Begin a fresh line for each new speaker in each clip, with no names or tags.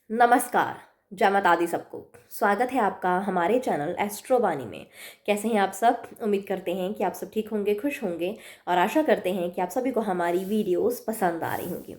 नमस्कार। जय माता दी सबको। स्वागत है आपका हमारे चैनल एस्ट्रोबानी में। कैसे हैं आप सब? उम्मीद करते हैं कि आप सब ठीक होंगे, खुश होंगे और आशा करते हैं कि आप सभी को हमारी वीडियोस पसंद आ रही होंगी।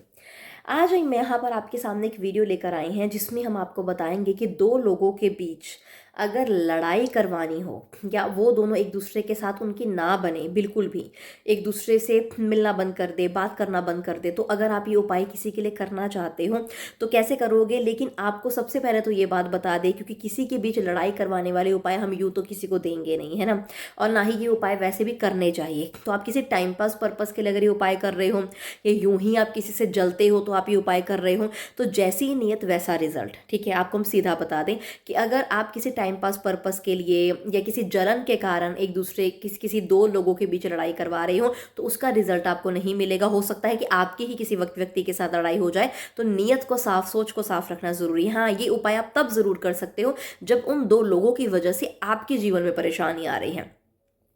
आज हम यहाँ पर आपके सामने एक वीडियो लेकर आए हैं जिसमें हम आपको बताएंगे कि दो लोगों के बीच अगर लड़ाई करवानी हो या वो दोनों एक दूसरे के साथ उनकी ना बने, बिल्कुल भी एक दूसरे से मिलना बंद कर दे, बात करना बंद कर दे, तो अगर आप ये उपाय किसी के लिए करना चाहते हो तो कैसे करोगे। लेकिन आपको सबसे पहले तो ये बात बता दें, क्योंकि किसी के बीच लड़ाई करवाने वाले उपाय हम यूँ तो किसी को देंगे नहीं, है ना। और ना ही ये उपाय वैसे भी करने चाहिए। तो आप किसी टाइम पास पर्पज़ के लिए अगर ये उपाय कर रहे हो या यूं ही आप किसी से जलते हो तो आप ये उपाय कर रहे हो, तो जैसी ही नियत वैसा रिजल्ट। ठीक है, आपको हम सीधा बता दें कि अगर आप किसी टाइम पास पर्पस के लिए या किसी जलन के कारण एक दूसरे किसी दो लोगों के बीच लड़ाई करवा रहे हो तो उसका रिजल्ट आपको नहीं मिलेगा। हो सकता है कि आपकी ही किसी व्यक्ति के साथ लड़ाई हो जाए। तो नियत को साफ, सोच को साफ रखना जरूरी है। हाँ, ये उपाय आप तब जरूर कर सकते हो जब उन दो लोगों की वजह से आपके जीवन में परेशानी आ रही है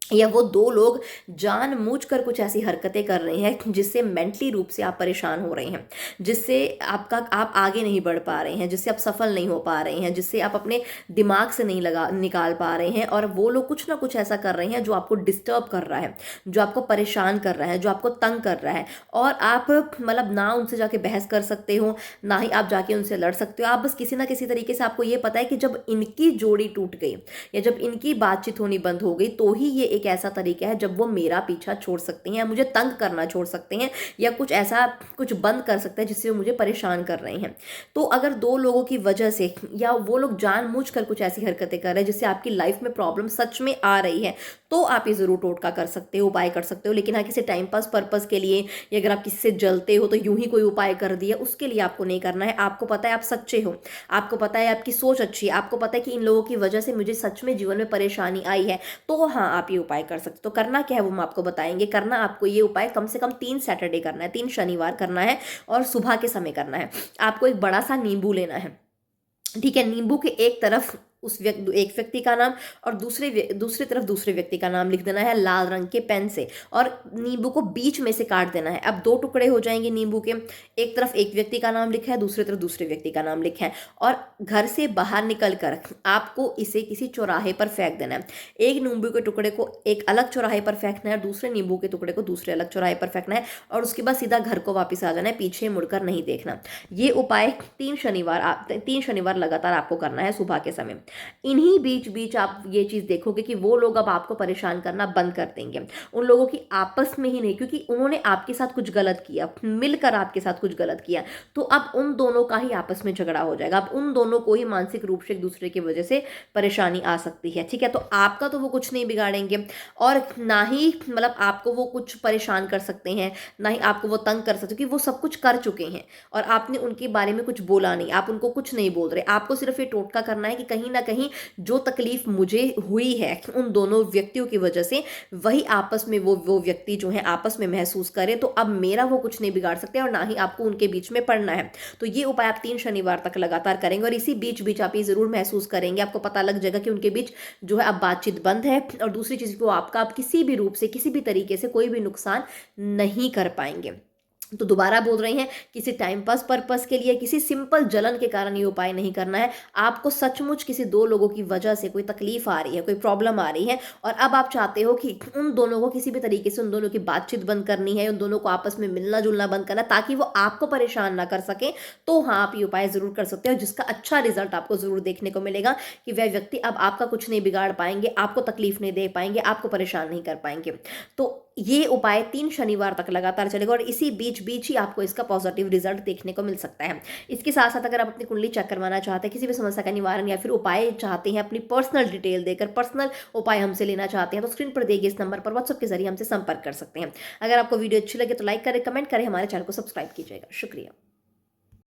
या वो दो लोग जानबूझकर कुछ ऐसी हरकतें कर रहे हैं जिससे मेंटली रूप से आप परेशान हो रहे हैं, जिससे आप आगे नहीं बढ़ पा रहे हैं, जिससे आप सफल नहीं हो पा रहे हैं, जिससे आप अपने दिमाग से नहीं निकाल पा रहे हैं। और वो लोग कुछ ना कुछ ऐसा कर रहे हैं जो आपको डिस्टर्ब कर रहा है, जो आपको परेशान कर रहा है, जो आपको तंग कर रहा है। और आप मतलब ना उनसे जाके बहस कर सकते हो, ना ही आप जाके उनसे लड़ सकते हो। आप बस किसी ना किसी तरीके से, आपको ये पता है कि जब इनकी जोड़ी टूट गई या जब इनकी बातचीत होनी बंद हो गई तो ही ये एक ऐसा तरीका है जब वो मेरा पीछा छोड़ सकते हैं या मुझे तंग करना छोड़ सकते हैं या कुछ ऐसा कुछ बंद कर सकते हैं जिससे वो मुझे परेशान कर रहे हैं। तो अगर दो लोगों की वजह से या वो लोग जानबूझकर कुछ ऐसी हरकतें कर रहे हैं जिससे आपकी लाइफ में प्रॉब्लम सच में आ रही है, तो आप ये जरूर टोटका कर सकते हो, उपाय कर सकते हो। लेकिन हाँ, किसी टाइम पास पर्पज के लिए या अगर आप किसी से जलते हो तो यूं ही कोई उपाय कर दिया, उसके लिए आपको नहीं करना है। आपको पता है आप सच्चे हो, आपको पता है आपकी सोच अच्छी है, आपको पता है कि इन लोगों की वजह से मुझे सच में जीवन में परेशानी आई है, तो हाँ आप ये उपाय कर सकते हो। तो करना क्या है वो हम आपको बताएंगे। करना आपको ये उपाय कम से कम 3 सैटरडे करना है, 3 शनिवार करना है और सुबह के समय करना है। आपको एक बड़ा सा नींबू लेना है। ठीक है, नींबू के एक तरफ एक व्यक्ति का नाम और दूसरी तरफ दूसरे व्यक्ति का नाम लिख देना है लाल रंग के पेन से, और नींबू को बीच में से काट देना है। अब 2 टुकड़े हो जाएंगे नींबू के। एक तरफ एक व्यक्ति का नाम लिखा है, दूसरी तरफ दूसरे व्यक्ति का नाम लिखा है। और घर से बाहर निकल कर आपको इसे किसी चौराहे पर फेंक देना है। एक नींबू के टुकड़े को एक अलग चौराहे पर फेंकना है, दूसरे नींबू के टुकड़े को दूसरे अलग चौराहे पर फेंकना है, और उसके बाद सीधा घर को वापस आ जाना है, पीछे मुड़कर नहीं देखना। ये उपाय 3 शनिवार लगातार आपको करना है सुबह के समय। इन्हीं बीच बीच आप ये चीज देखोगे कि वो लोग अब आपको परेशान करना बंद कर देंगे। उन लोगों की आपस में ही नहीं, क्योंकि उन्होंने आपके साथ कुछ गलत किया, मिलकर आपके साथ कुछ गलत किया, तो अब उन दोनों का ही आपस में झगड़ा हो जाएगा। अब उन दोनों को ही मानसिक रूप से एक दूसरे की वजह से परेशानी आ सकती है। ठीक है, तो आपका तो वो कुछ नहीं बिगाड़ेंगे और ना ही मतलब आपको वो कुछ परेशान कर सकते हैं, ना ही आपको वो तंग कर सकते, क्योंकि वो सब कुछ कर चुके हैं और आपने उनके बारे में कुछ बोला नहीं, आप उनको कुछ नहीं बोल रहे। आपको सिर्फ ये टोटका करना है कि कहीं ना कहीं जो तकलीफ मुझे हुई है उन दोनों व्यक्तियों की वजह से, वही आपस में वो व्यक्ति जो है आपस में महसूस करें, तो अब मेरा वो कुछ नहीं बिगाड़ सकते और ना ही आपको उनके बीच में पड़ना है। तो ये उपाय आप 3 शनिवार तक लगातार करेंगे और इसी बीच बीच आप ये जरूर महसूस करेंगे, आपको पता लग जाएगा कि उनके बीच जो है अब बातचीत बंद है। और दूसरी चीज को आपका आप किसी भी रूप से, किसी भी तरीके से कोई भी नुकसान नहीं कर पाएंगे। तो दोबारा बोल रहे हैं, किसी टाइम पास पर्पस के लिए, किसी सिंपल जलन के कारण ये उपाय नहीं करना है। आपको सचमुच किसी दो लोगों की वजह से कोई तकलीफ आ रही है, कोई प्रॉब्लम आ रही है और अब आप चाहते हो कि उन दोनों को किसी भी तरीके से, उन दोनों की बातचीत बंद करनी है, उन दोनों को आपस में मिलना जुलना बंद करना ताकि वो आपको परेशान ना कर सके, तो हाँ आप ये उपाय जरूर कर सकते हो, जिसका अच्छा रिजल्ट आपको जरूर देखने को मिलेगा कि वह व्यक्ति अब आपका कुछ नहीं बिगाड़ पाएंगे, आपको तकलीफ नहीं दे पाएंगे, आपको परेशान नहीं कर पाएंगे। तो ये उपाय 3 शनिवार तक लगातार चलेगा और इसी बीच बीच ही आपको इसका पॉजिटिव रिजल्ट देखने को मिल सकता है। इसके साथ साथ अगर आप अपनी कुंडली चेक करवाना चाहते हैं, किसी भी समस्या का निवारण या फिर उपाय चाहते हैं, अपनी पर्सनल डिटेल देकर पर्सनल उपाय हमसे लेना चाहते हैं, तो स्क्रीन पर दिए गए इस नंबर पर व्हाट्सएप के जरिए हमसे संपर्क कर सकते हैं। अगर आपको वीडियो अच्छी लगे तो लाइक करें, कमेंट करें, हमारे चैनल को सब्सक्राइब कीजिएगा। शुक्रिया।